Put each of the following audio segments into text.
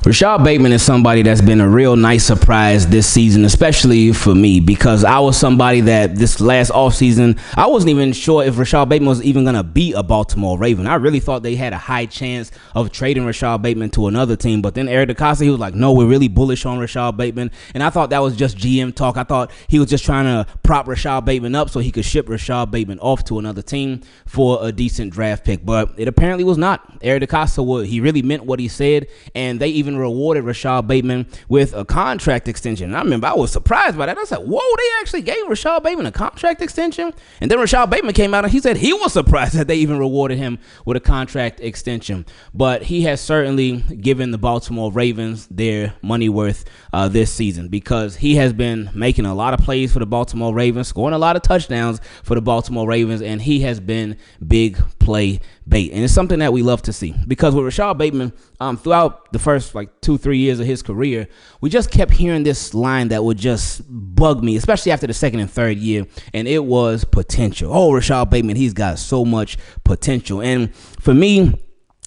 Rashod Bateman is somebody that's been a real nice surprise this season, especially for me, because I was somebody that this last offseason, I wasn't even sure if Rashod Bateman was even going to be a Baltimore Raven. I really thought they had a high chance of trading Rashod Bateman to another team, but then Eric DeCosta, he was like, no, we're really bullish on Rashod Bateman, and I thought that was just GM talk. I thought he was just trying to prop Rashod Bateman up so he could ship Rashod Bateman off to another team for a decent draft pick, but it apparently was not. Eric DeCosta, he really meant what he said, and they even rewarded Rashod Bateman with a contract extension. And I remember I was surprised by that. I said, whoa, they actually gave Rashod Bateman a contract extension? And then Rashod Bateman came out and he said he was surprised that they even rewarded him with a contract extension. But he has certainly given the Baltimore Ravens their money worth this season, because he has been making a lot of plays for the Baltimore Ravens, scoring a lot of touchdowns for the Baltimore Ravens, and he has been big play bait. And it's something that we love to see, because with Rashod Bateman, throughout the first 2-3 years of his career, we just kept hearing this line that would just bug me, especially after the second and third year, and it was potential. Oh, Rashod Bateman, he's got so much potential. And for me,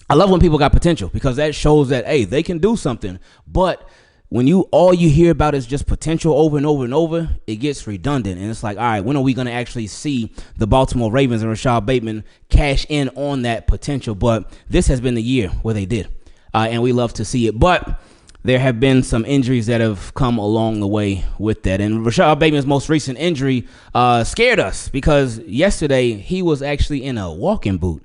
I love when people got potential, because that shows that, hey, they can do something. But when all you hear about is just potential over and over and over, it gets redundant. And it's like, all right, when are we going to actually see the Baltimore Ravens and Rashod Bateman cash in on that potential? But this has been the year where they did, and we love to see it. But there have been some injuries that have come along the way with that. And Rashod Bateman's most recent injury scared us, because yesterday he was actually in a walking boot.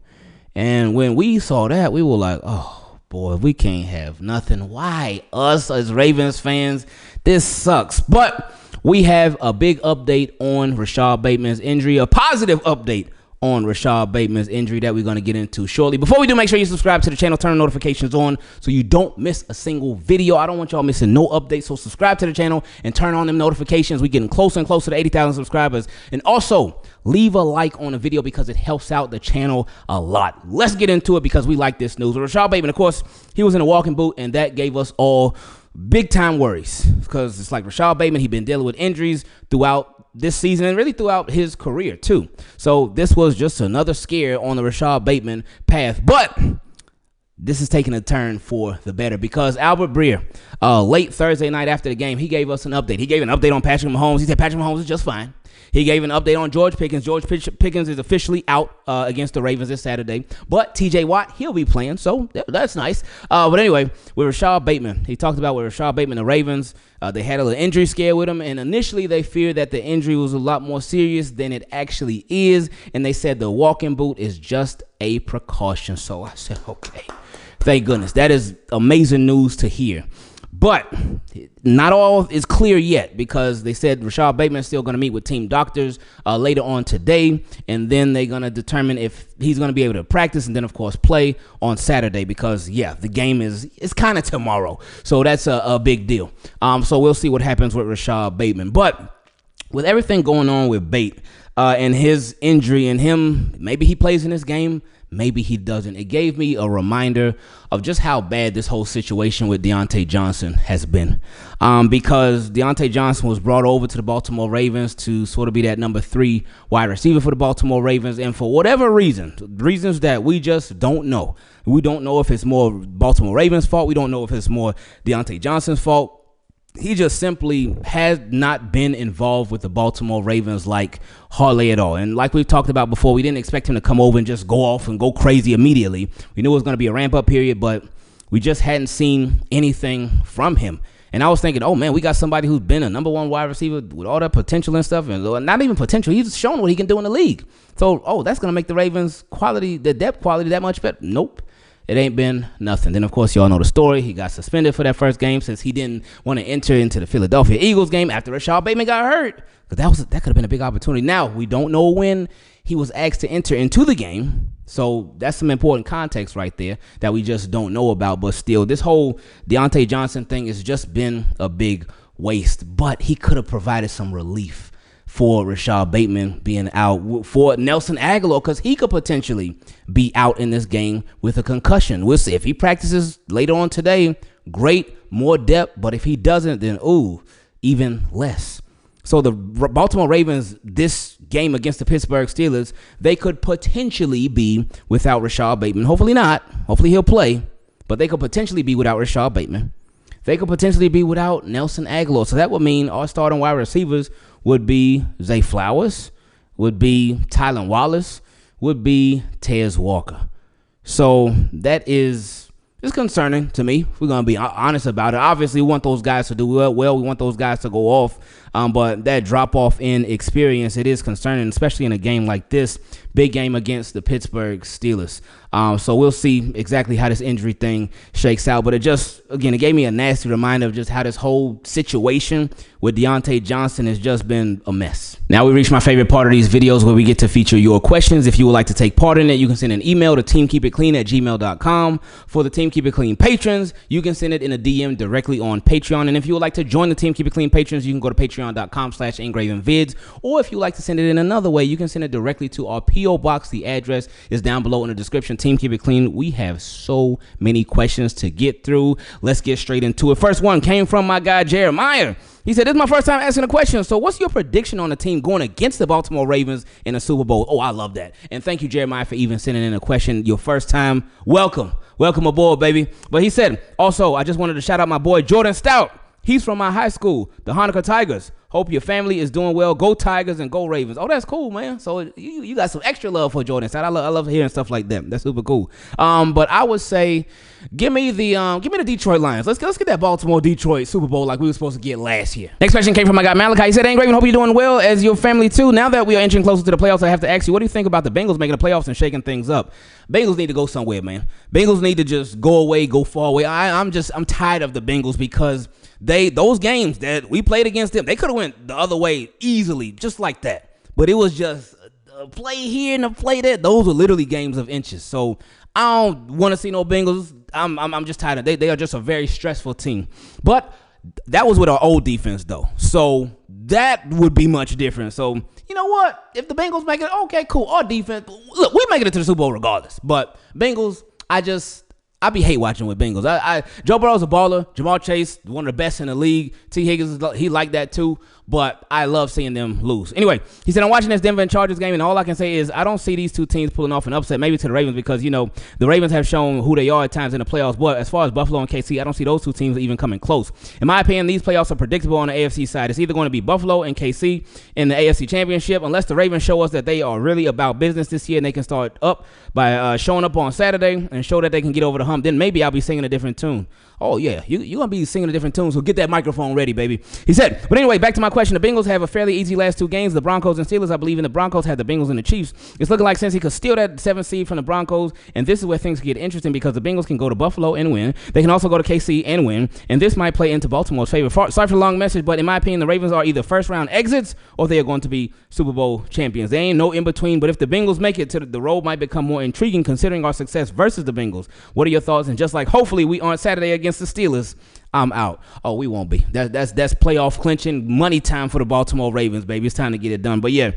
And when we saw that, we were like, oh, boy, we can't have nothing. Why us as Ravens fans? This sucks. But we have a big update on Rashod Bateman's injury, a positive update on Rashod Bateman's injury that we're going to get into shortly. Before we do, make sure you subscribe to the channel, turn notifications on so you don't miss a single video. I don't want y'all missing no updates, so subscribe to the channel and turn on them notifications. We're getting closer and closer to 80,000 subscribers. And also, leave a like on the video, because it helps out the channel a lot. Let's get into it, because we like this news. Rashod Bateman, of course, he was in a walking boot, and that gave us all big time worries, because it's like Rashod Bateman, he's been dealing with injuries throughout this season and really throughout his career too. So this was just another scare on the Rashod Bateman path. But this is taking a turn for the better, because Albert Breer, late Thursday night after the game, he gave us an update. He gave an update on Patrick Mahomes. He said Patrick Mahomes is just fine. He gave an update on George Pickens. George Pickens is officially out against the Ravens this Saturday. But TJ Watt, he'll be playing, so that's nice. But anyway, with Rashod Bateman, he talked about with Rashod Bateman, the Ravens, they had a little injury scare with him, and initially they feared that the injury was a lot more serious than it actually is, and they said the walking boot is just a precaution. So I said, okay, thank goodness. That is amazing news to hear. But not all is clear yet, because they said Rashod Bateman is still going to meet with team doctors later on today, and then they're going to determine if he's going to be able to practice and then, of course, play on Saturday, because, yeah, the game is kind of tomorrow. So that's a big deal. So we'll see what happens with Rashod Bateman. But with everything going on with Bate and his injury and him, maybe he plays in this game, maybe he doesn't. It gave me a reminder of just how bad this whole situation with Diontae Johnson has been. Because Diontae Johnson was brought over to the Baltimore Ravens to sort of be that number 3 wide receiver for the Baltimore Ravens. And for whatever reasons that we just don't know. We don't know if it's more Baltimore Ravens' fault. We don't know if it's more Diontae Johnson's fault. He just simply has not been involved with the Baltimore Ravens like hardly at all. And like we've talked about before, we didn't expect him to come over and just go off and go crazy immediately. We knew it was going to be a ramp-up period, but we just hadn't seen anything from him. And I was thinking, oh, man, we got somebody who's been a number 1 wide receiver with all that potential and stuff. And not even potential. He's shown what he can do in the league. So, that's going to make the Ravens quality, the depth quality that much better. Nope. It ain't been nothing. Then, of course, y'all know the story. He got suspended for that first game since he didn't want to enter into the Philadelphia Eagles game after Rashod Bateman got hurt. Because that could have been a big opportunity. Now, we don't know when he was asked to enter into the game. So that's some important context right there that we just don't know about. But still, this whole Diontae Johnson thing has just been a big waste. But he could have provided some relief for Rashod Bateman being out, for Nelson Agholor, because he could potentially be out in this game with a concussion. We'll see. If he practices later on today, great, more depth. But if he doesn't, then, even less. So the Baltimore Ravens, this game against the Pittsburgh Steelers, they could potentially be without Rashod Bateman. Hopefully not. Hopefully he'll play. But they could potentially be without Rashod Bateman. they could potentially be without Nelson Aguilar. So that would mean our starting wide receivers would be Zay Flowers, would be Tylan Wallace, would be Tez Walker. So that is concerning to me. If we're going to be honest about it. Obviously, we want those guys to do well. We want those guys to go off. But that drop-off in experience, it is concerning, especially in a game like this, big game against the Pittsburgh Steelers. So we'll see exactly how this injury thing shakes out. But it gave me a nasty reminder of just how this whole situation with Deontay Johnson has just been a mess. Now we reach my favorite part of these videos where we get to feature your questions. If you would like to take part in it, you can send an email to teamkeepitclean@gmail.com. For the Team Keep It Clean patrons, you can send it in a DM directly on Patreon. And if you would like to join the Team Keep It Clean patrons, you can go to patreon.com/Ingravenvids. Or if you like to send it in another way, you can send it directly to our P.O. Box. The address is down below in the description. Team Keep It Clean. We have so many questions to get through. Let's get straight into it. First one came from my guy Jeremiah. He said, "This is my first time asking a question. So what's your prediction on the team going against the Baltimore Ravens in the Super Bowl?" Oh, I love that. And thank you, Jeremiah, for even sending in a question. Your first time. Welcome. Welcome aboard, baby. But he said, also, I just wanted to shout out my boy Jordan Stout. He's from my high school, the Hanukkah Tigers. Hope your family is doing well. Go Tigers and go Ravens. Oh, that's cool, man. So you got some extra love for Jordan Stout. I love hearing stuff like that. That's super cool. But I would say, give me the Detroit Lions. Let's get that Baltimore-Detroit Super Bowl like we were supposed to get last year. Next question came from my guy Malachi. He said, "Ingraven, hope you're doing well as your family too. Now that we are inching closer to the playoffs, I have to ask you, what do you think about the Bengals making the playoffs and shaking things up?" Bengals need to go somewhere, man. Bengals need to just go away, go far away. I'm tired of the Bengals because those games that we played against them, they could have went the other way easily, just like that. But it was just a play here and a play there. Those were literally games of inches. So I don't want to see no Bengals. I'm just tired of they are just a very stressful team. But that was with our old defense though. So that would be much different. So you know what? If the Bengals make it, okay, cool. Our defense, look, we making it to the Super Bowl regardless. But Bengals, I be hate watching with Bengals. Joe Burrow's a baller. Jamar Chase, one of the best in the league. T. Higgins, he like that too. But I love seeing them lose. Anyway, he said, "I'm watching this Denver and Chargers game, and all I can say is I don't see these two teams pulling off an upset, maybe to the Ravens, because, the Ravens have shown who they are at times in the playoffs. But as far as Buffalo and KC, I don't see those two teams even coming close. In my opinion, these playoffs are predictable on the AFC side. It's either going to be Buffalo and KC in the AFC Championship, unless the Ravens show us that they are really about business this year and they can start up by showing up on Saturday and show that they can get over the hump. Then maybe I'll be singing a different tune." Oh, yeah, you're going to be singing a different tune, so get that microphone ready, baby. He said, but anyway, back to my question. The Bengals have a fairly easy last two games. The Broncos and Steelers, I believe in the Broncos, have the Bengals and the Chiefs. It's looking like since he could steal that 7th seed from the Broncos, and this is where things get interesting because the Bengals can go to Buffalo and win. They can also go to KC and win, and this might play into Baltimore's favor. Sorry for the long message, but in my opinion, the Ravens are either first-round exits or they are going to be Super Bowl champions. There ain't no in-between, but if the Bengals make it, the road might become more intriguing considering our success versus the Bengals. What are your thoughts? And just like hopefully we aren't Saturday against the Steelers, I'm out. Oh, we won't be. That's playoff clinching money time for the Baltimore Ravens, baby. It's time to get it done. But yeah,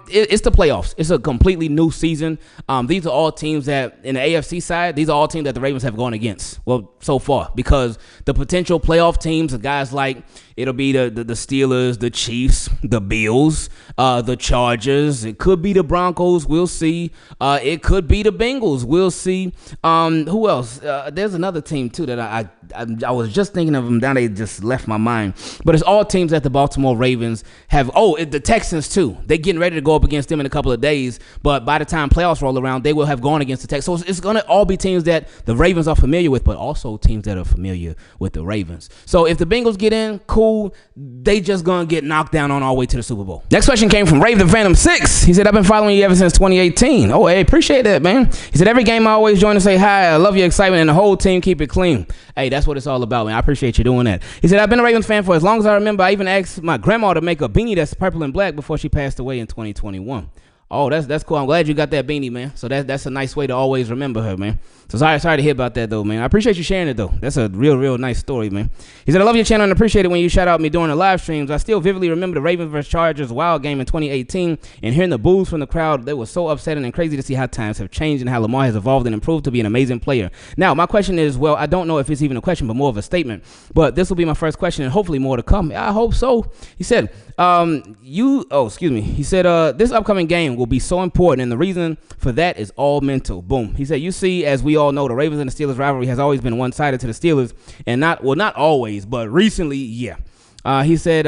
it's the playoffs. It's a completely new season. These are all teams that in the AFC side, these are all teams that the Ravens have gone against. Well, so far, because the potential playoff teams are guys like it'll be the Steelers, the Chiefs, the Bills, the Chargers. It could be the Broncos. We'll see. It could be the Bengals. We'll see. Who else? There's another team too that I was just thinking of them. Now they just left my mind. But it's all teams that the Baltimore Ravens have. Oh, the Texans too. They're getting ready to go up against them in a couple of days. But by the time playoffs roll around, they will have gone against the Texans. So it's going to all be teams that the Ravens are familiar with, but also teams that are familiar with the Ravens. So if the Bengals get in, cool. They just going to get knocked down on our way to the Super Bowl. Next question came from Raven Phantom 6. He said, "I've been following you ever since 2018. Oh, hey, appreciate that, man. He said, "Every game I always join to say hi. I love your excitement and the whole team keep it clean." Hey, that's what it's all about, man. I appreciate you doing that. He said, "I've been a Ravens fan for as long as I remember. I even asked my grandma to make a beanie that's purple and black before she passed away in 2021. Oh, that's cool. I'm glad you got that beanie, man. So that's a nice way to always remember her, man. So sorry to hear about that, though, man. I appreciate you sharing it, though. That's a real nice story, man. He said, "I love your channel and appreciate it when you shout out me during the live streams. I still vividly remember the Ravens vs. Chargers wild game in 2018 and hearing the boos from the crowd. They were so upsetting and crazy to see how times have changed and how Lamar has evolved and improved to be an amazing player. Now, my question is, well, I don't know if it's even a question, but more of a statement. But this will be my first question and hopefully more to come. I hope so." He said, He said, "This upcoming game will be so important, and the reason for that is all mental. Boom. He said, you see, as we all know, the Ravens and the Steelers rivalry has always been one-sided to the Steelers, and not always, but recently, yeah. He said,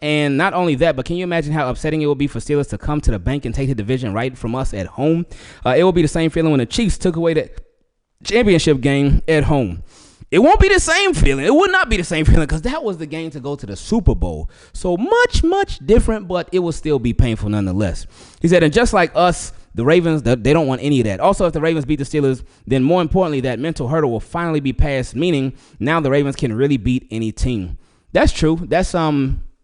and not only that, but can you imagine how upsetting it would be for Steelers to come to the bank and take the division right from us at home? It will be the same feeling when the Chiefs took away the championship game at home. It won't be the same feeling. It would not be the same feeling because that was the game to go to the Super Bowl. So much, much different, but it will still be painful nonetheless. He said, and just like us, the Ravens, they don't want any of that. Also, if the Ravens beat the Steelers, then more importantly, that mental hurdle will finally be passed, meaning now the Ravens can really beat any team. That's true.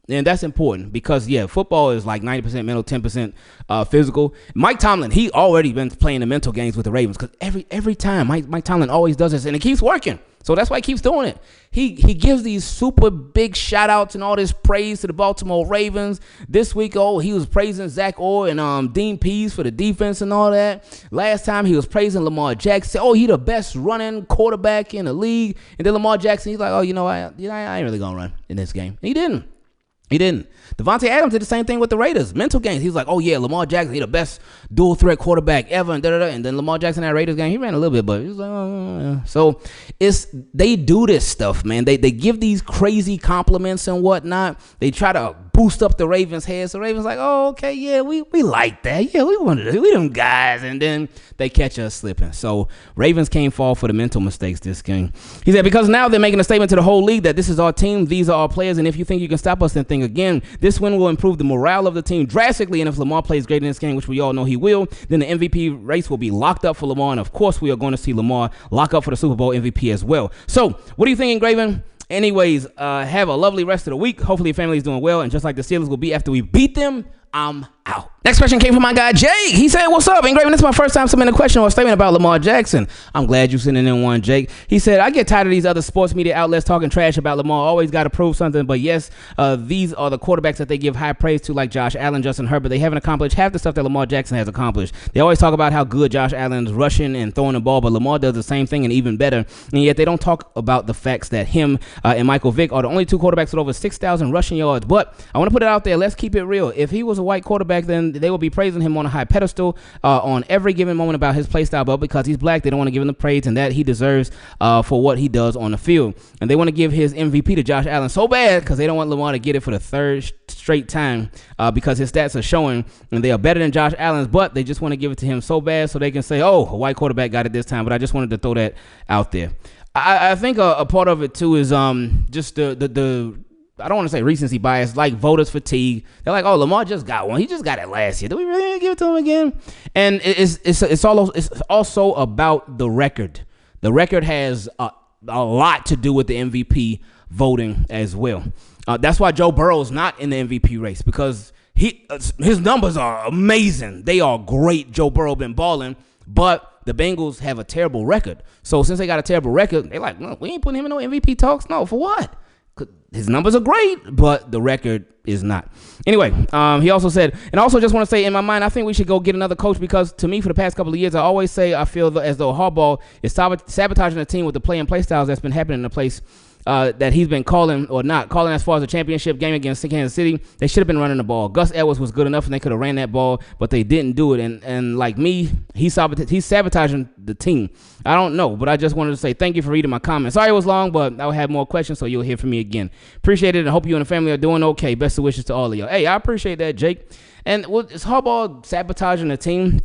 And that's important because, yeah, football is like 90% mental, 10% physical. Mike Tomlin, he already been playing the mental games with the Ravens because every time Mike Tomlin always does this, and it keeps working. So that's why he keeps doing it. He gives these super big shout outs and all this praise to the Baltimore Ravens. This week, he was praising Zach Orr and Dean Pease for the defense and all that. Last time he was praising Lamar Jackson. He the best running quarterback in the league. And then Lamar Jackson, he's like, I ain't really going to run in this game. And he didn't. Devontae Adams did the same thing with the Raiders. Mental games. He's like, Lamar Jackson, he the best dual threat quarterback ever. And then Lamar Jackson in that Raiders game, he ran a little bit, but he was like, yeah. So they do this stuff, man. They give these crazy compliments and whatnot. They try to boost up the Ravens' heads. So Ravens like, okay, yeah, we like that. Yeah, we them guys. And then they catch us slipping. So Ravens can't fall for the mental mistakes this game. He said, because now they're making a statement to the whole league that this is our team, these are our players, and if you think you can stop us, then think again. This win will improve the morale of the team drastically, and if Lamar plays great in this game, which we all know he will, then the MVP race will be locked up for Lamar, and of course we are going to see Lamar lock up for the Super Bowl MVP as well. So what do you think, Ingraven? Anyways, have a lovely rest of the week. Hopefully your family is doing well, and just like the Steelers will be after we beat them, I'm out. Next question came from my guy Jake. He said, what's up, Ingraven? This is my first time submitting a question or a statement about Lamar Jackson. I'm glad you sending in one, Jake. He said, I get tired of these other sports media outlets talking trash about Lamar. Always got to prove something. But yes, these are the quarterbacks that they give high praise to, like Josh Allen, Justin Herbert. They haven't accomplished half the stuff that Lamar Jackson has accomplished. They always talk about how good Josh Allen's rushing and throwing the ball, but Lamar does the same thing and even better. And yet they don't talk about the facts that him and Michael Vick are the only two quarterbacks with over 6,000 rushing yards. But I want to put it out there. Let's keep it real. If he was a white quarterback, then they will be praising him on a high pedestal on every given moment about his play style, but because he's black, they don't want to give him the praise and that he deserves for what he does on the field. And they want to give his MVP to Josh Allen so bad because they don't want Lamar to get it for the third straight time because his stats are showing and they are better than Josh Allen's, but they just want to give it to him so bad so they can say, a white quarterback got it this time. But I just wanted to throw that out there. I think a part of it too is just the I don't want to say recency bias, like voters fatigue. They're like, Lamar just got one. He just got it last year. Do we really give it to him again? And it's also about the record. The record has a lot to do with the MVP voting as well. That's why Joe Burrow is not in the MVP race because his numbers are amazing. They are great. Joe Burrow been balling, but the Bengals have a terrible record. So since they got a terrible record, they're like, we ain't putting him in no MVP talks. No, for what? His numbers are great, but the record is not. Anyway, he also said, and I also just want to say, in my mind, I think we should go get another coach because to me, for the past couple of years, I always say I feel as though Harbaugh is sabotaging the team with the play and play styles that's been happening in the place that he's been calling or not calling as far as the championship game against Kansas City. They should have been running the ball. Gus Edwards was good enough and they could have ran that ball, but they didn't do it. And like me, he's sabotaging the team. I don't know, but I just wanted to say thank you for reading my comments. Sorry it was long, but I'll have more questions, so you'll hear from me again. Appreciate it, and hope you and the family are doing okay. Best of wishes to all of you. Hey, I appreciate that, Jake. And is Harbaugh sabotaging the team?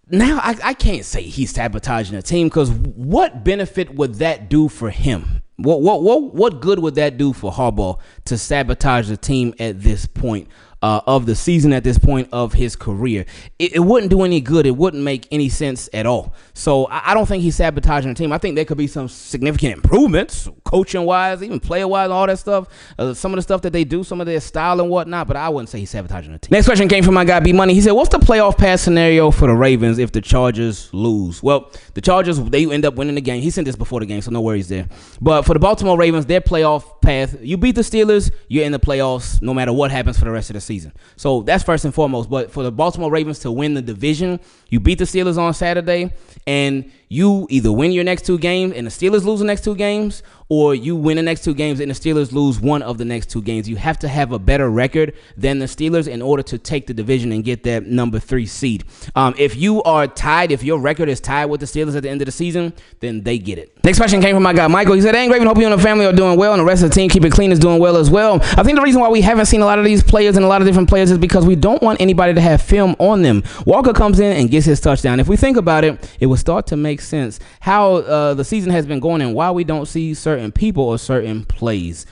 Now, I can't say he's sabotaging the team because what benefit would that do for him? What good would that do for Harbaugh to sabotage the team at this point of the season, at this point of his career? It wouldn't do any good. It wouldn't make any sense at all. So I don't think he's sabotaging the team. I think there could be some significant improvements, coaching-wise, even player-wise, all that stuff. Some of the stuff that they do, some of their style and whatnot, but I wouldn't say he's sabotaging the team. Next question came from my guy B-Money. He said, what's the playoff pass scenario for the Ravens if the Chargers lose? Well, the Chargers, they end up winning the game. He sent this before the game, so no worries there. But for the Baltimore Ravens, their playoff path, you beat the Steelers, you're in the playoffs no matter what happens for the rest of the season. So that's first and foremost. But for the Baltimore Ravens to win the division, you beat the Steelers on Saturday and you either win your next 2 games and the Steelers lose the next 2 games, or you win the next 2 games and the Steelers lose one of the next 2 games. You have to have a better record than the Steelers in order to take the division and get that number 3 seed. If you are tied, if your record is tied with the Steelers at the end of the season, then they get it. Next question came from my guy Michael. He said, "Hey, Ingraven, hope you and the family are doing well, and the rest of the team, keep it clean, is doing well as well. I think the reason why we haven't seen a lot of these players and a lot of different players is because we don't want anybody to have film on them. Walker comes in and gets his touchdown. If we think about it, it will start to make sense how the season has been going and why we don't see certain people or certain plays."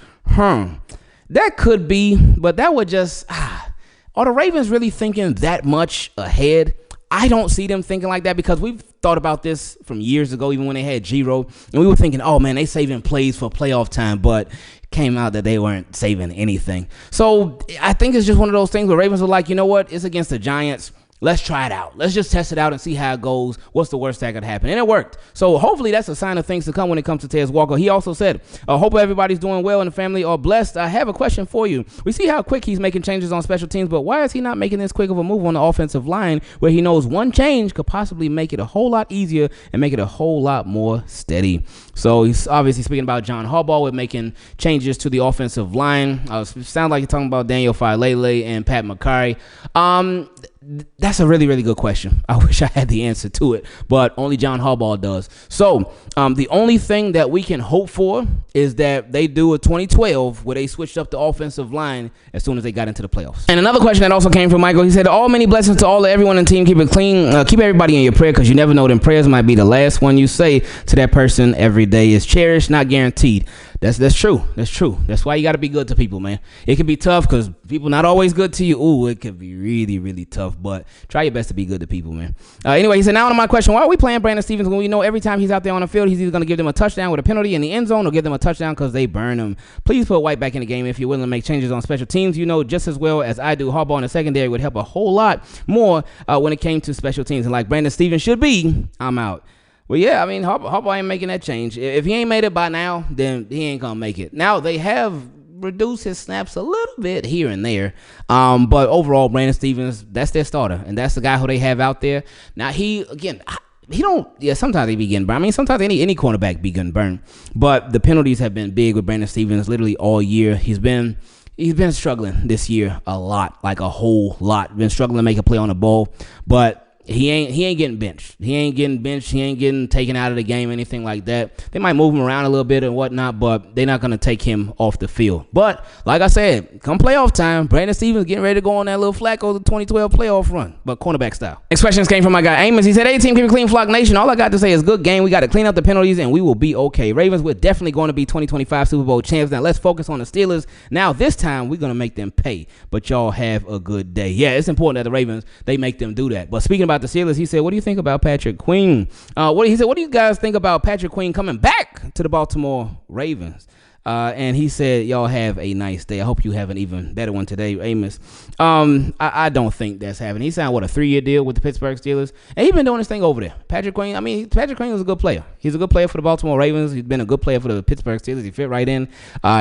That could be, but that would just are the Ravens really thinking that much ahead? I don't see them thinking like that, because we've thought about this from years ago, even when they had Giro, and we were thinking, oh man, they saving plays for playoff time, but it came out that they weren't saving anything. So I think it's just one of those things where Ravens were like, you know what, it's against the Giants. Let's try it out. Let's just test it out and see how it goes. What's the worst that could happen? And it worked. So hopefully that's a sign of things to come when it comes to Tez Walker. He also said, I hope everybody's doing well and the family are blessed. I have a question for you. We see how quick he's making changes on special teams, but why is he not making this quick of a move on the offensive line where he knows one change could possibly make it a whole lot easier and make it a whole lot more steady? So he's obviously speaking about John Harbaugh with making changes to the offensive line. Sounds like you're talking about Daniel Failele and Pat McCarry. That's a really, really good question. I wish I had the answer to it, but only John Harbaugh does. So the only thing that we can hope for is that they do a 2012 where they switched up the offensive line as soon as they got into the playoffs. And another question that also came from Michael. He said, all many blessings to all everyone in the team. Keep it clean. Keep everybody in your prayer, because you never know, them prayers might be the last one you say to that person every day. Is cherished, not guaranteed. That's true. That's true. That's why you got to be good to people, man. It can be tough because people not always good to you. Ooh, it could be really, really tough, but try your best to be good to people, man. Anyway, he said, now on my question, why are we playing Brandon Stephens when we know every time he's out there on the field, he's either going to give them a touchdown with a penalty in the end zone or give them a touchdown because they burn him? Please put White back in the game if you're willing to make changes on special teams. You know just as well as I do, Harbaugh in the secondary would help a whole lot more when it came to special teams. And like Brandon Stephens should be, I'm out. Well, yeah, I mean, Harbaugh ain't making that change. If he ain't made it by now, then he ain't going to make it. Now, they have reduced his snaps a little bit here and there. But overall, Brandon Stephens, that's their starter. And that's the guy who they have out there. Now, sometimes they be getting burned. I mean, sometimes any cornerback be getting burned. But the penalties have been big with Brandon Stephens literally all year. He's been struggling this year a lot, like a whole lot. Been struggling to make a play on the ball. But he ain't getting benched. He ain't getting taken out of the game, anything like that. They might move him around a little bit and whatnot, but they're not going to take him off the field. But like I said, come playoff time, Brandon Stephens getting ready to go on that little Flacco 2012 playoff run, but cornerback style. Next questions came from my guy Amos. He said, hey team, keep it clean, Flock Nation. All I got to say is good game. We got to clean up the penalties and we will be okay. Ravens, we're definitely going to be 2025 Super Bowl champs. Now let's focus on the Steelers. Now this time we're going to make them pay, but y'all have a good day. Yeah, it's important that the Ravens, they make them do that. But speaking about the Steelers, he said, what do you think about Patrick Queen? What do you guys think about Patrick Queen coming back to the Baltimore Ravens? And he said, y'all have a nice day. I hope you have an even better one today, Amos. I don't think that's happening. He signed, a 3-year deal with the Pittsburgh Steelers? And he's been doing his thing over there. Patrick Queen was a good player. He's a good player for the Baltimore Ravens. He's been a good player for the Pittsburgh Steelers. He fit right in.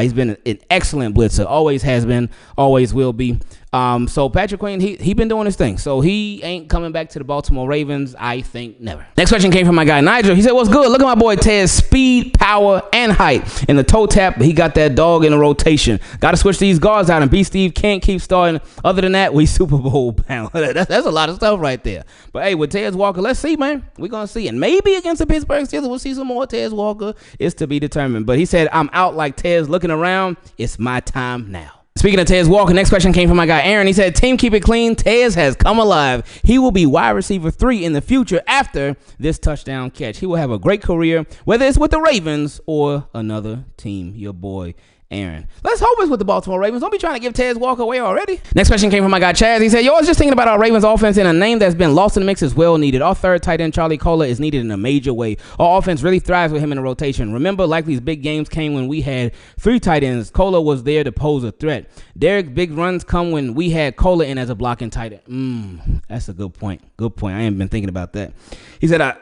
He's been an excellent blitzer. Always has been. Always will be. So Patrick Queen, he been doing his thing. So he ain't coming back to the Baltimore Ravens, I think never. Next question came from my guy Nigel. He said, what's good? Look at my boy Ted's speed, power, and height. In the toe tap, he got that dog in the rotation. Got to switch these guards out, and B. Steve can't keep starting. Other than that, we Super Bowl bound. That's a lot of stuff right there. But hey, with Tez Walker, let's see, man. We're going to see. And maybe against the Pittsburgh Steelers, we'll see some more Tez Walker. It's to be determined. But he said, I'm out like Tez looking around. It's my time now. Speaking of Tez Walker, next question came from my guy Aaron. He said, team, keep it clean. Tez has come alive. He will be wide receiver 3 in the future after this touchdown catch. He will have a great career, whether it's with the Ravens or another team. Your boy Aaron. Let's hope it's with the Baltimore Ravens. Don't be trying to give Tez Walker away already. Next question came from my guy Chaz. He said, yo, I was just thinking about our Ravens offense, and a name that's been lost in the mix is well needed. Our third tight end, Charlie Cola, is needed in a major way. Our offense really thrives with him in the rotation. Remember, like these big games came when we had 3 tight ends. Cola was there to pose a threat. Derek's big runs come when we had Cola in as a blocking tight end. That's a good point. Good point. I ain't been thinking about that. He said, I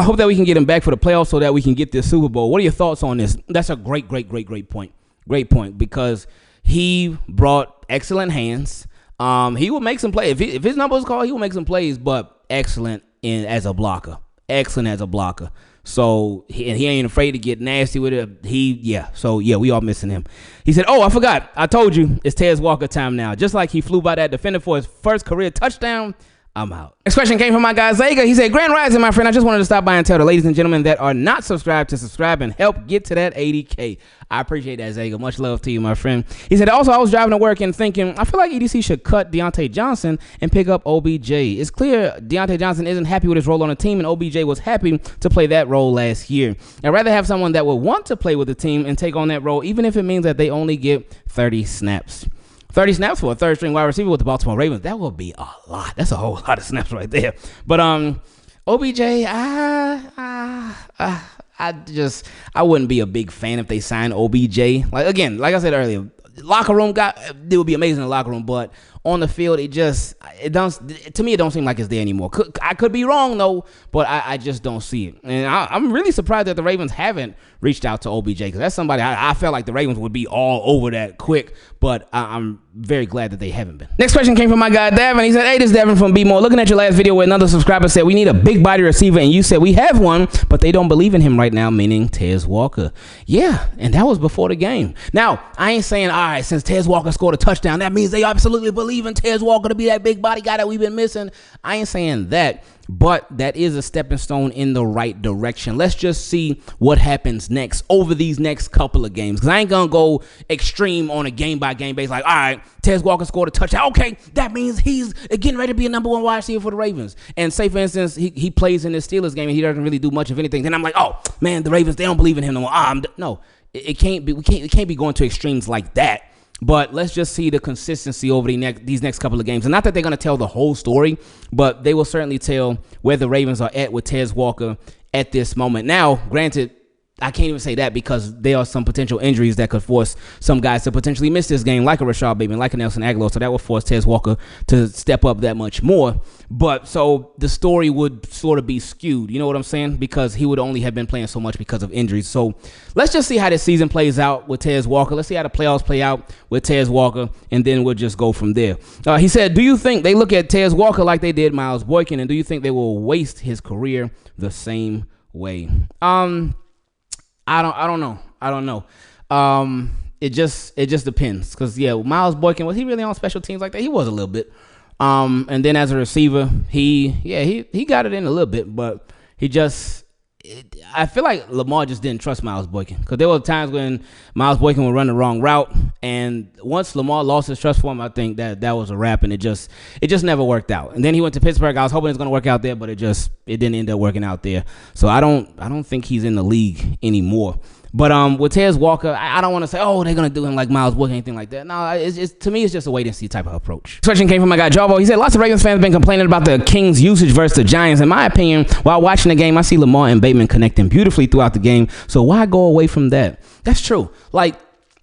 hope that we can get him back for the playoffs so that we can get this Super Bowl. What are your thoughts on this? That's a great point. Great point, because he brought excellent hands. He will make some plays. If his number is called, he will make some plays, but excellent as a blocker. excellent as a blocker. So he ain't afraid to get nasty with it. So we all missing him. He said, "Oh, I forgot. I told you it's Tez Walker time now. Just like he flew by that defender for his first career touchdown. I'm out." Next question came from my guy Zega. He said, "Grand Rising, my friend. I just wanted to stop by and tell the ladies and gentlemen that are not subscribed to subscribe and help get to that 80K. I appreciate that, Zega. Much love to you, my friend." He said, "Also, I was driving to work and thinking, I feel like EDC should cut Deontay Johnson and pick up OBJ. It's clear Deontay Johnson isn't happy with his role on the team, and OBJ was happy to play that role last year. I'd rather have someone that would want to play with the team and take on that role, even if it means that they only get 30 snaps. 30 snaps for a third-string wide receiver with the Baltimore Ravens. That would be a lot. That's a whole lot of snaps right there. But OBJ, I wouldn't be a big fan if they signed OBJ. Like I said earlier, locker room guy, it would be amazing in the locker room, but on the field, it don't seem like it's there anymore. I could be wrong though, but I just don't see it. And I'm really surprised that the Ravens haven't reached out to OBJ, because that's somebody I felt like the Ravens would be all over that quick, but I'm very glad that they haven't been. Next question came from my guy Davin. He said, "Hey, this is Davin from B More. Looking at your last video where another subscriber said we need a big body receiver, and you said we have one, but they don't believe in him right now," meaning Tez Walker. Yeah, and that was before the game. Now, I ain't saying, all right, since Tez Walker scored a touchdown, that means they absolutely believe in Tez Walker to be that big body guy that we've been missing. I ain't saying that, but that is a stepping stone in the right direction. Let's just see what happens next over these next couple of games, because I ain't gonna go extreme on a game-by-game basis. Like, all right, Tez Walker scored a touchdown. Okay, that means he's getting ready to be a number one wide receiver for the Ravens. And say, for instance, he plays in the Steelers game and he doesn't really do much of anything. Then I'm like, oh, man, the Ravens, they don't believe in him no more. No, it can't be. It can't be going to extremes like that. But let's just see the consistency over these next couple of games. And not that they're going to tell the whole story, but they will certainly tell where the Ravens are at with Tez Walker at this moment. Now, granted, I can't even say that because there are some potential injuries that could force some guys to potentially miss this game, like a Rashod Bateman, like a Nelson Aguilar. So that would force Tez Walker to step up that much more. But so the story would sort of be skewed, you know what I'm saying? Because he would only have been playing so much because of injuries. So let's just see how this season plays out with Tez Walker. Let's see how the playoffs play out with Tez Walker, and then we'll just go from there. He said, "Do you think they look at Tez Walker like they did Miles Boykin, and do you think they will waste his career the same way?" I don't know. It just depends, because Miles Boykin, was he really on special teams like that? He was a little bit. And then as a receiver, he got it in a little bit, but I feel like Lamar just didn't trust Miles Boykin, because there were times when Miles Boykin would run the wrong route, and once Lamar lost his trust for him, I think that was a wrap, and it just never worked out. And then he went to Pittsburgh. I was hoping it was going to work out there, but it didn't end up working out there. So I don't think he's in the league anymore. But with Tez Walker, I don't want to say, oh, they're going to do him like Miles Boykin, anything like that. No, to me, it's just a wait-and-see type of approach. This question came from my guy Javo. He said, lots of Ravens fans have been complaining about the Kings' usage versus the Giants. In my opinion, while watching the game, I see Lamar and Bateman connecting beautifully throughout the game. So why go away from that? That's true. Like,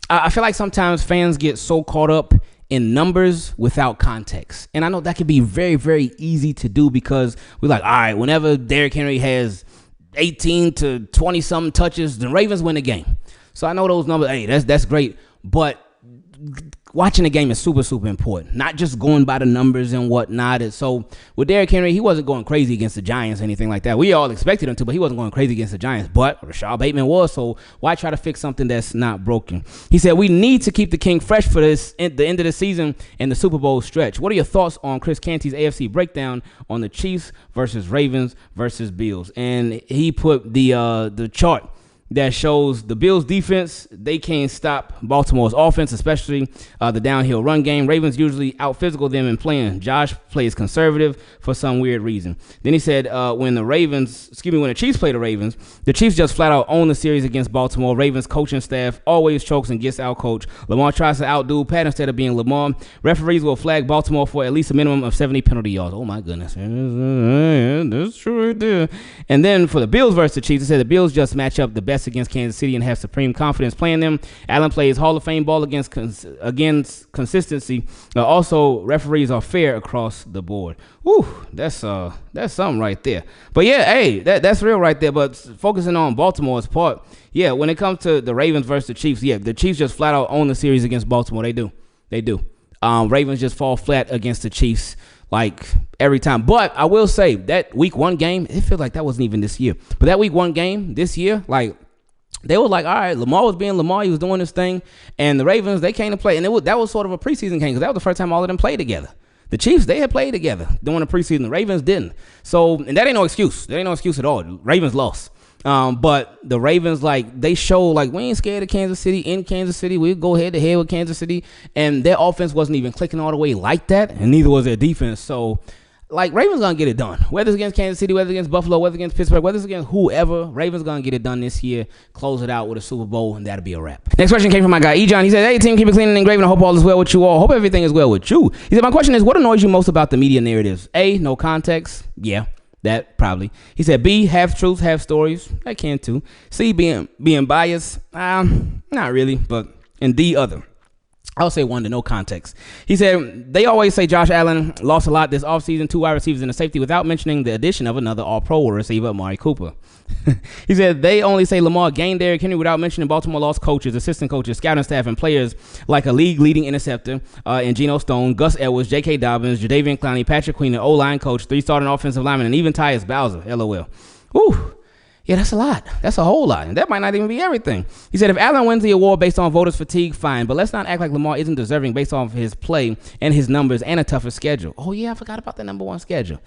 I feel like sometimes fans get so caught up in numbers without context. And I know that can be very, very easy to do, because we're like, all right, whenever Derrick Henry has 18 to 20 something touches, the Ravens win the game. So I know those numbers, hey, that's great, but watching the game is super, super important, not just going by the numbers and whatnot. And so with Derrick Henry, he wasn't going crazy against the Giants or anything like that. We all expected him to, but he wasn't going crazy against the Giants. But Rashod Bateman was, so why try to fix something that's not broken? He said, we need to keep the King fresh for the end of the season and the Super Bowl stretch. What are your thoughts on Chris Canty's AFC breakdown on the Chiefs versus Ravens versus Bills? And he put the chart that shows the Bills defense, they can't stop Baltimore's offense, especially the downhill run game. Ravens usually out-physical them in playing. Josh plays conservative for some weird reason. Then he said when the Chiefs play the Ravens, the Chiefs just flat out own the series against Baltimore. Ravens coaching staff always chokes and gets out-coached. Lamar tries to outdo Pat instead of being Lamar. Referees will flag Baltimore for at least a minimum of 70 penalty yards. Oh my goodness. That's true right there. And then for the Bills versus the Chiefs, they said the Bills just match up the best against Kansas City and have supreme confidence playing them. Allen plays Hall of Fame ball against consistency. Also, referees are fair across the board. Whew, that's something right there. But yeah, hey, that's real right there. But focusing on Baltimore's part, yeah, when it comes to the Ravens versus the Chiefs, yeah, the Chiefs just flat out own the series against Baltimore. They do. Ravens just fall flat against the Chiefs. like every time. But I will say that week 1 game, it feels like that wasn't even this year. But that week 1 game this year, like they were like, all right, Lamar was being Lamar. He was doing this thing. And the Ravens, they came to play. And that was sort of a preseason game because that was the first time all of them played together. The Chiefs, they had played together during the preseason. The Ravens didn't. So, and that ain't no excuse. That ain't no excuse at all. The Ravens lost. But the Ravens, like, they show, like, we ain't scared of Kansas City. In Kansas City, we'll go head to head with Kansas City. And their offense wasn't even clicking all the way like that. And neither was their defense. So, like, Ravens gonna get it done. Whether it's against Kansas City, whether it's against Buffalo, whether it's against Pittsburgh, whether it's against whoever, Ravens gonna get it done this year, close it out with a Super Bowl, and that'll be a wrap. Next question came from my guy, E-John. He said, hey, team, keep it clean and engraving. I hope all is well with you all. Hope everything is well with you. He said, my question is, what annoys you most about the media narratives? A, no context. Yeah, that probably. He said, B, half truths, half stories. That can too. C, being biased. Not really, but. And D, other. I'll say 1 to no context. He said, they always say Josh Allen lost a lot this offseason, 2 wide receivers and a safety, without mentioning the addition of another all-pro receiver, Amari Cooper. He said, they only say Lamar gained Derrick Henry without mentioning Baltimore lost coaches, assistant coaches, scouting staff, and players like a league-leading interceptor in Geno Stone, Gus Edwards, J.K. Dobbins, Jadeveon Clowney, Patrick Queen, an O-line coach, 3 starting offensive linemen, and even Tyus Bowser, LOL. Whew. Yeah, that's a lot. That's a whole lot. And that might not even be everything. He said, if Allen wins the award based on voters' fatigue, fine. But let's not act like Lamar isn't deserving based off his play and his numbers and a tougher schedule. Oh, yeah, I forgot about the number 1 schedule.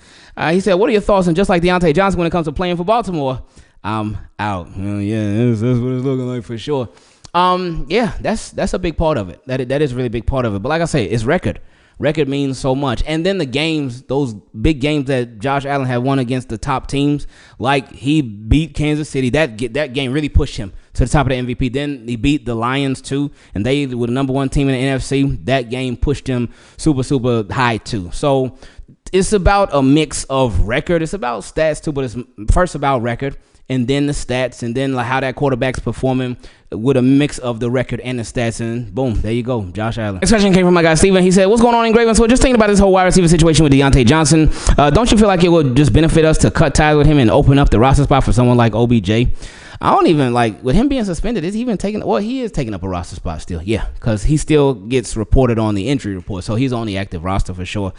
He said, what are your thoughts on just like Deontay Johnson when it comes to playing for Baltimore? I'm out. Yeah, that's what it's looking like for sure. Yeah, that's a big part of it. That is a really big part of it. But like I say, it's record. Record means so much. And then the games, those big games that Josh Allen had won against the top teams, like he beat Kansas City. That game really pushed him to the top of the MVP. Then he beat the Lions too, and they were the number 1 team in the NFC. That game pushed him super, super high too. So it's about a mix of record. It's about stats too, but it's first about record, and then the stats, and then like how that quarterback's performing with a mix of the record and the stats, and boom, there you go, Josh Allen. Next question came from my guy Steven. He said, what's going on in Ingravenvids? So just thinking about this whole wide receiver situation with Deontay Johnson, don't you feel like it would just benefit us to cut ties with him and open up the roster spot for someone like OBJ? I don't even, like, with him being suspended, is he even taking, well, he is taking up a roster spot still, yeah, because he still gets reported on the injury report, so he's on the active roster for sure.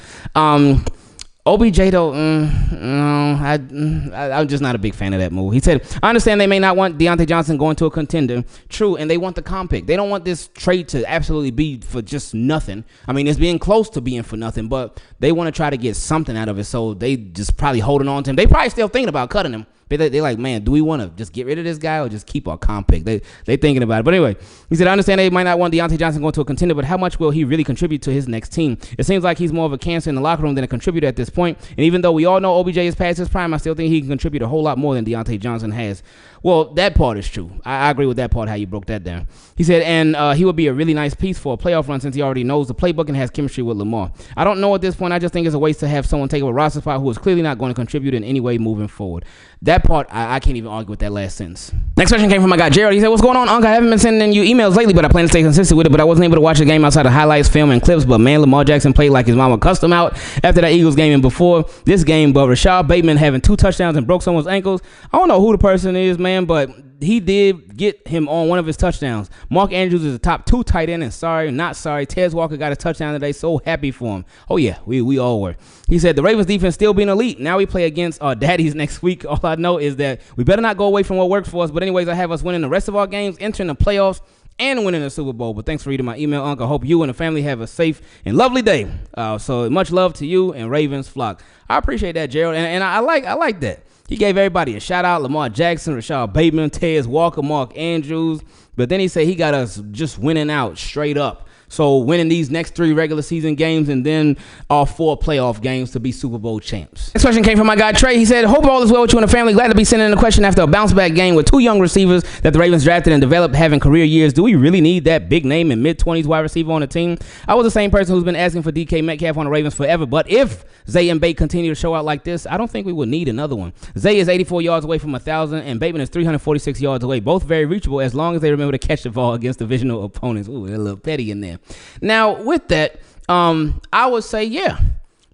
OBJ, though, no, I'm just not a big fan of that move. He said, I understand they may not want Deontay Johnson going to a contender. True, and they want the comp pick. They don't want this trade to absolutely be for just nothing. I mean, it's being close to being for nothing, but they want to try to get something out of it, so they just probably holding on to him. They probably still thinking about cutting him. But they're like, man, do we want to just get rid of this guy or just keep our comp pick? They thinking about it. But anyway, he said, I understand they might not want Deontay Johnson going to a contender, but how much will he really contribute to his next team? It seems like he's more of a cancer in the locker room than a contributor at this point. And even though we all know OBJ is past his prime, I still think he can contribute a whole lot more than Deontay Johnson has. Well, that part is true. I agree with that part, how you broke that down. He said, and he would be a really nice piece for a playoff run since he already knows the playbook and has chemistry with Lamar. I don't know at this point. I just think it's a waste to have someone take up a roster spot who is clearly not going to contribute in any way moving forward. That part, I can't even argue with that last sentence. Next question came from my guy Jared. He said, what's going on, Uncle? I haven't been sending you emails lately, but I plan to stay consistent with it. But I wasn't able to watch the game outside of highlights, film, and clips. But man, Lamar Jackson played like his mama cussed him out after that Eagles game and before this game. But Rashod Bateman having 2 touchdowns and broke someone's ankles. I don't know who the person is, man, but he did get him on one of his touchdowns. Mark Andrews is the top 2 tight end, and sorry, not sorry, Tez Walker got a touchdown today. So happy for him. Oh yeah, we all were. He said the Ravens defense still being elite. Now we play against our daddies next week. All I know is that we better not go away from what works for us. But anyways, I have us winning the rest of our games, entering the playoffs, and winning the Super Bowl. But thanks for reading my email, Uncle. I hope you and the family have a safe and lovely day. So much love to you and Ravens flock. I appreciate that, Gerald, and I like that. He gave everybody a shout out: Lamar Jackson, Rashod Bateman, Tez Walker, Mark Andrews. But then he said he got us just winning out straight up. So winning these next 3 regular season games and then all 4 playoff games to be Super Bowl champs. Next question came from my guy Trey. He said, hope all is well with you and the family. Glad to be sending in a question after a bounce back game with 2 young receivers that the Ravens drafted and developed having career years. Do we really need that big name and mid-20s wide receiver on the team? I was the same person who's been asking for DK Metcalf on the Ravens forever, but if Zay and Bate continue to show out like this, I don't think we would need another one. Zay is 84 yards away from 1,000 and Bateman is 346 yards away. Both very reachable as long as they remember to catch the ball against divisional opponents. Ooh, they're a little petty in there. Now, with that, I would say, yeah,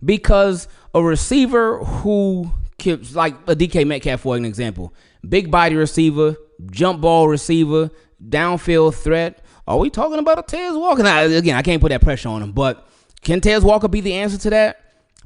because a receiver who keeps, like a DK Metcalf, for an example, big body receiver, jump ball receiver, downfield threat. Are we talking about a Tez Walker? Now, again, I can't put that pressure on him, but can Tez Walker be the answer to that?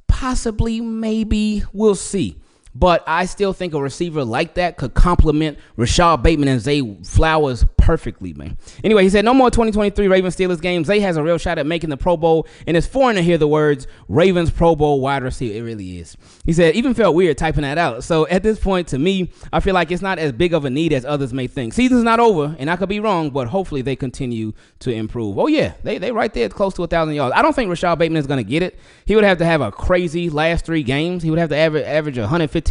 Possibly, maybe, we'll see. But I still think a receiver like that could complement Rashod Bateman and Zay Flowers perfectly, man. Anyway, he said, no more 2023 Ravens-Steelers games. Zay has a real shot at making the Pro Bowl, and it's foreign to hear the words Ravens Pro Bowl wide receiver. It really is. He said, even felt weird typing that out. So at this point, to me, I feel like it's not as big of a need as others may think. Season's not over, and I could be wrong, but hopefully they continue to improve. Oh, yeah, they right there close to 1,000 yards. I don't think Rashod Bateman is going to get it. He would have to have a crazy last 3 games. He would have to average 115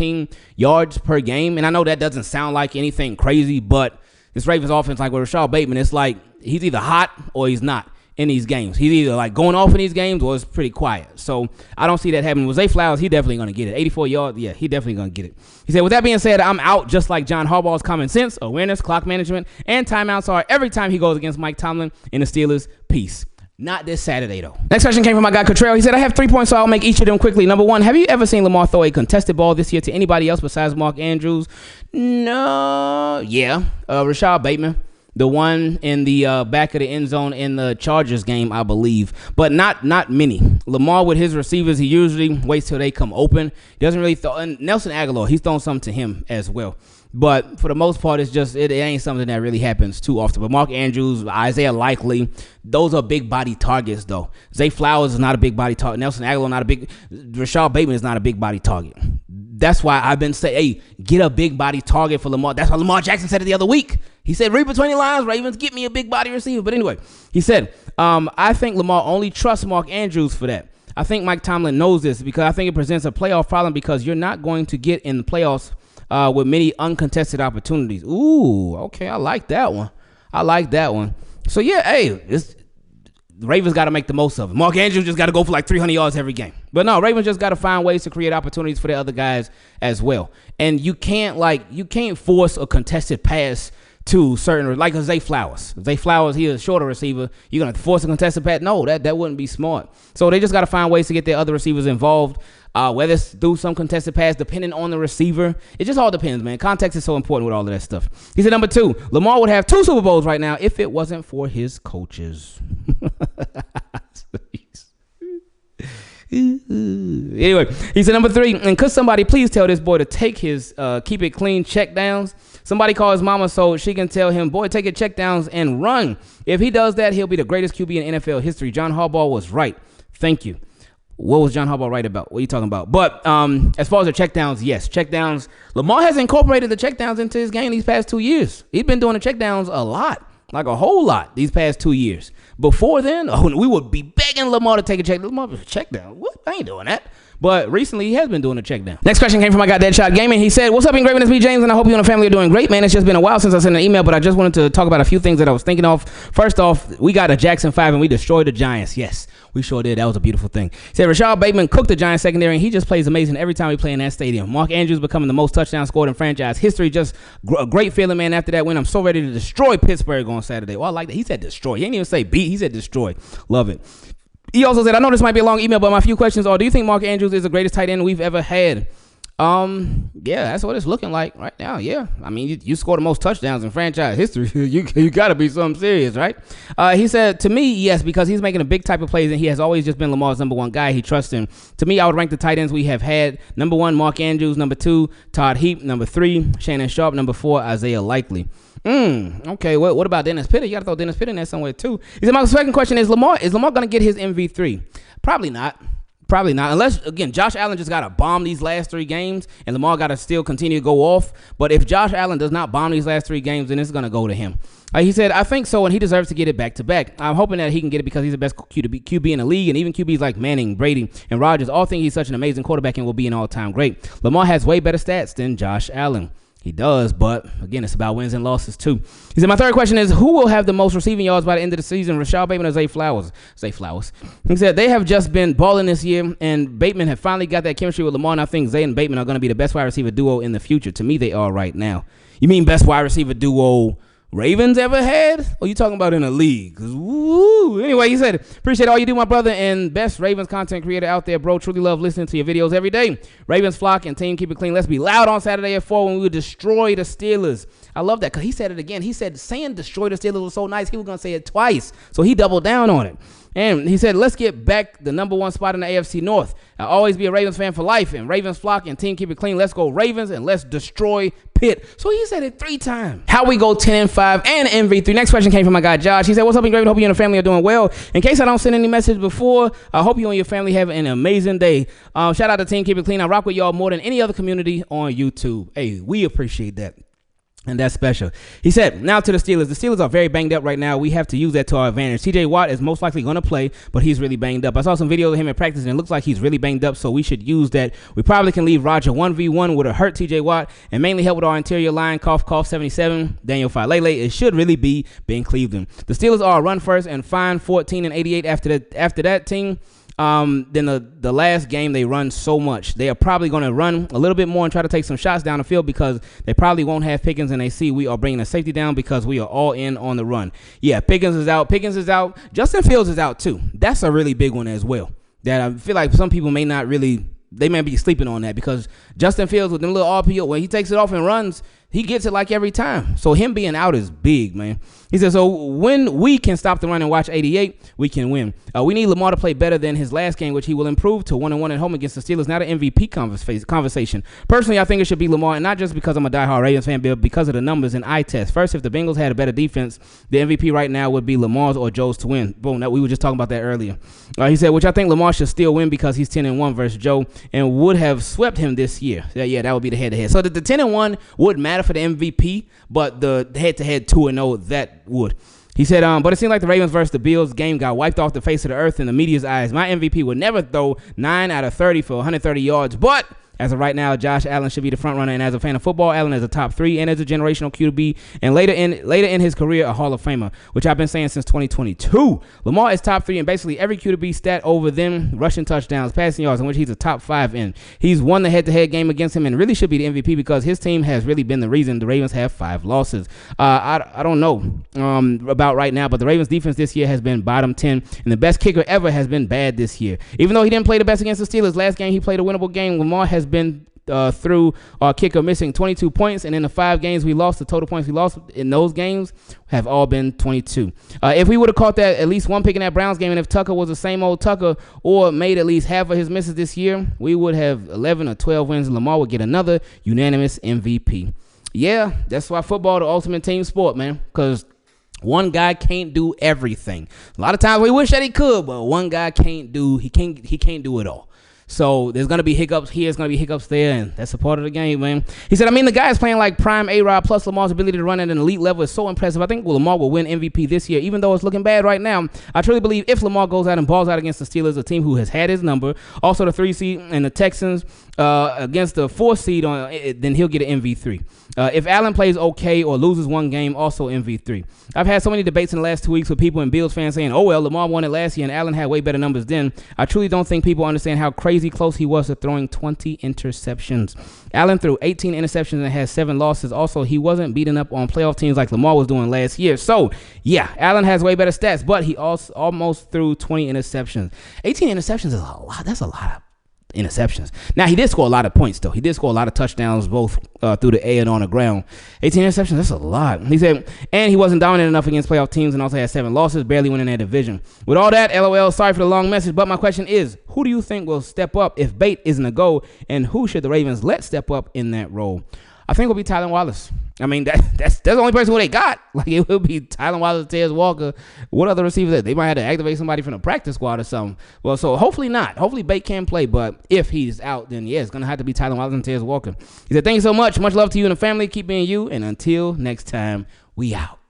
yards per game. And I know that doesn't sound like anything crazy, but this Ravens offense, like with Rashod Bateman, it's like he's either hot or he's not in these games. He's either like going off in these games or it's pretty quiet. So I don't see that happening. With Zay Flowers, he definitely going to get it. 84 yards, yeah, he definitely going to get it. He said, with that being said, I'm out just like John Harbaugh's common sense, awareness, clock management, and timeouts are every time he goes against Mike Tomlin in the Steelers. Peace. Not this Saturday, though. Next question came from my guy, Cottrell. He said, I have 3 points, so I'll make each of them quickly. Number 1, have you ever seen Lamar throw a contested ball this year to anybody else besides Mark Andrews? No. Yeah. Rashod Bateman. The one in the back of the end zone in the Chargers game, I believe. But not many. Lamar with his receivers, he usually waits till they come open. He doesn't really throw. And Nelson Aguilar, he's throwing something to him as well. But for the most part, it's just it ain't something that really happens too often. But Mark Andrews, Isaiah Likely, those are big body targets, though. Zay Flowers is not a big body target. Nelson Aguilar not a big. Rashod Bateman is not a big body target. That's why I've been saying, hey, get a big body target for Lamar. That's what Lamar Jackson said it the other week. He said, read between the lines, Ravens, get me a big body receiver. But anyway, he said, I think Lamar only trusts Mark Andrews for that. I think Mike Tomlin knows this because I think it presents a playoff problem because you're not going to get in the playoffs with many uncontested opportunities. Ooh, okay, I like that one. So, yeah, hey, the Ravens got to make the most of it. Mark Andrews just got to go for like 300 yards every game. But no, Ravens just got to find ways to create opportunities for the other guys as well. And you can't force a contested pass to certain, like a Zay Flowers. Zay Flowers, he's a shorter receiver. You're going to force a contested pass? No, that wouldn't be smart. So they just got to find ways to get their other receivers involved, whether it's through some contested pass, depending on the receiver. It just all depends, man. Context is so important with all of that stuff. He said, number 2, Lamar would have 2 Super Bowls right now if it wasn't for his coaches. Anyway, he said, number 3, and could somebody please tell this boy to take his keep it clean check downs? Somebody call his mama so she can tell him, boy, take your check downs and run. If he does that, he'll be the greatest QB in NFL history. John Harbaugh was right. Thank you. What was John Harbaugh right about? What are you talking about? But as far as the checkdowns, yes, checkdowns. Lamar has incorporated the checkdowns into his game these past 2 years. He's been doing the checkdowns a lot, like a whole lot these past 2 years. Before then, we would be begging Lamar to take a check. Lamar, check down. What? I ain't doing that. But recently, he has been doing a check down. Next question came from my guy, Deadshot Gaming. He said, what's up, Ingravenvids? Me, James, and I hope you and the family are doing great, man. It's just been a while since I sent an email, but I just wanted to talk about a few things that I was thinking of. First off, we got a Jackson 5, and we destroyed the Giants. Yes, we sure did. That was a beautiful thing. He said, Rashod Bateman cooked the Giants secondary, and he just plays amazing every time we play in that stadium. Mark Andrews becoming the most touchdowns scored in franchise history. Just a great feeling, man, after that win. I'm so ready to destroy Pittsburgh on Saturday. Well, I like that. He said destroy. He didn't even say beat. He said destroy. Love it. He also said, I know this might be a long email, but my few questions are, do you think Mark Andrews is the greatest tight end we've ever had? Yeah, that's what it's looking like right now. Yeah, I mean, you scored the most touchdowns in franchise history. you got to be something serious, right? He said, to me, yes, because he's making a big type of plays, and he has always just been Lamar's number 1 guy. He trusts him. To me, I would rank the tight ends we have had. Number 1, Mark Andrews. Number 2, Todd Heap. Number 3, Shannon Sharp. Number 4, Isaiah Likely. Okay, what about Dennis Pitta? You got to throw Dennis Pitta in there somewhere, too. He said, my second question is Lamar going to get his MV3? Probably not. Unless, again, Josh Allen just got to bomb these last 3 games, and Lamar got to still continue to go off. But if Josh Allen does not bomb these last 3 games, then it's going to go to him. He said, I think so, and he deserves to get it back-to-back. I'm hoping that he can get it because he's the best QB in the league, and even QBs like Manning, Brady, and Rodgers all think he's such an amazing quarterback and will be an all-time great. Lamar has way better stats than Josh Allen. He does, but again, it's about wins and losses too. He said, my third question is, who will have the most receiving yards by the end of the season, Rashod Bateman or Zay Flowers? Zay Flowers. He said, they have just been balling this year, and Bateman have finally got that chemistry with Lamar, and I think Zay and Bateman are going to be the best wide receiver duo in the future. To me, they are right now. You mean best wide receiver duo Ravens ever had? Or you talking about in a league? Anyway, he said, appreciate all you do, my brother, and best Ravens content creator out there, bro. Truly love listening to your videos every day. Ravens flock and team, keep it clean. Let's be loud on Saturday at 4 when we would destroy the Steelers. I love that because he said it again. He said saying destroy the Steelers was so nice, he was going to say it twice. So he doubled down on it. And he said, let's get back the #1 spot in the AFC North. I'll always be a Ravens fan for life. And Ravens flock and team keep it clean. Let's go Ravens and let's destroy Pitt. So he said it 3 times. How we go 10-5 and MV3. Next question came from my guy Josh. He said, what's up, Ingravenvids? Hope you and the family are doing well. In case I don't send any message before, I hope you and your family have an amazing day. Shout out to Team Keep It Clean. I rock with y'all more than any other community on YouTube. Hey, we appreciate that. And that's special. He said, now to the Steelers. The Steelers are very banged up right now. We have to use that to our advantage. TJ Watt is most likely going to play, but he's really banged up. I saw some videos of him in practice, and it looks like he's really banged up, so we should use that. We probably can leave Roger 1v1 with a hurt TJ Watt and mainly help with our interior line. Cough, cough, 77. Daniel Falele. It should really be Ben Cleveland. The Steelers are a run first and fine 14-88 after that team. Then the last game they run so much. They are probably going to run a little bit more and try to take some shots down the field because they probably won't have Pickens, and they see we are bringing a safety down because we are all in on the run. Yeah, Pickens is out. Justin Fields is out too. That's a really big one as well. That I feel like some people may not really, they may be sleeping on that because Justin Fields with them little RPO, when he takes it off and runs, he gets it like every time. So him being out is big, man. He says, so when we can stop the run and watch 88, we can win. We need Lamar to play better than his last game, which he will improve to 1-1 at home against the Steelers. Now the MVP conversation. Personally, I think it should be Lamar, and not just because I'm a diehard Ravens fan, but because of the numbers and eye test. First, if the Bengals had a better defense, the MVP right now would be Lamar's or Joe's to win. Boom, we were just talking about that earlier. He said, which I think Lamar should still win because he's 10-1 versus Joe and would have swept him this year. Yeah, that would be the head-to-head. So the 10-1 would matter for the MVP, but the head-to-head 2-0, that would. He said, but it seemed like the Ravens versus the Bills game got wiped off the face of the earth in the media's eyes. My MVP would never throw 9 out of 30 for 130 yards, but as of right now, Josh Allen should be the front runner. And as a fan of football, Allen is a top 3 and as a generational QB. And later in his career, a Hall of Famer, which I've been saying since 2022. Lamar is top 3 in basically every QB stat over them, rushing touchdowns, passing yards, in which he's a top 5 in. He's won the head-to-head game against him and really should be the MVP because his team has really been the reason the Ravens have 5 losses. I don't know about right now, but the Ravens defense this year has been bottom 10, and the best kicker ever has been bad this year. Even though he didn't play the best against the Steelers, last game he played a winnable game. Lamar has been through our kicker missing 22 points, and in the 5 games we lost, the total points we lost in those games have all been 22. If we would have caught that at least one pick in that Browns game, and if Tucker was the same old Tucker or made at least half of his misses this year, we would have 11 or 12 wins, and Lamar would get another unanimous MVP. Yeah, that's why football the ultimate team sport, man, because one guy can't do everything. A lot of times we wish that he could, but one guy can't do it all. So there's going to be hiccups here, there's going to be hiccups there, and that's a part of the game, man. He said, the guy is playing like prime A-Rod, plus Lamar's ability to run at an elite level is so impressive. I think Lamar will win MVP this year, even though it's looking bad right now. I truly believe if Lamar goes out and balls out against the Steelers, a team who has had his number, also the 3 seed, and the Texans against the 4 seed, then he'll get an MV3. If Allen plays okay or loses one game, also MV3. I've had so many debates in the last 2 weeks with people and Bills fans saying, oh, well, Lamar won it last year and Allen had way better numbers then. I truly don't think people understand how crazy close he was to throwing 20 interceptions. Allen threw 18 interceptions and has 7 losses. Also, he wasn't beating up on playoff teams like Lamar was doing last year. So, yeah, Allen has way better stats, but he also almost threw 20 interceptions. 18 interceptions is a lot. That's a lot of interceptions. Now, he did score a lot of points, though. He did score a lot of touchdowns, both through the air and on the ground. 18 interceptions, that's a lot. He said, and he wasn't dominant enough against playoff teams and also had 7 losses, barely winning that division. With all that, LOL, sorry for the long message, but my question is, who do you think will step up if Bate isn't a go, and who should the Ravens let step up in that role? I think it'll be Tylan Wallace. That's the only person who they got. Like, it will be Tylan Wallace, Tez Walker. What other receivers? They might have to activate somebody from the practice squad or something. Well, so hopefully not. Hopefully Bate can play, but if he's out, then yeah, it's going to have to be Tylan Wallace and Tez Walker. He said, thank you so much. Much love to you and the family. Keep being you, and until next time, we out.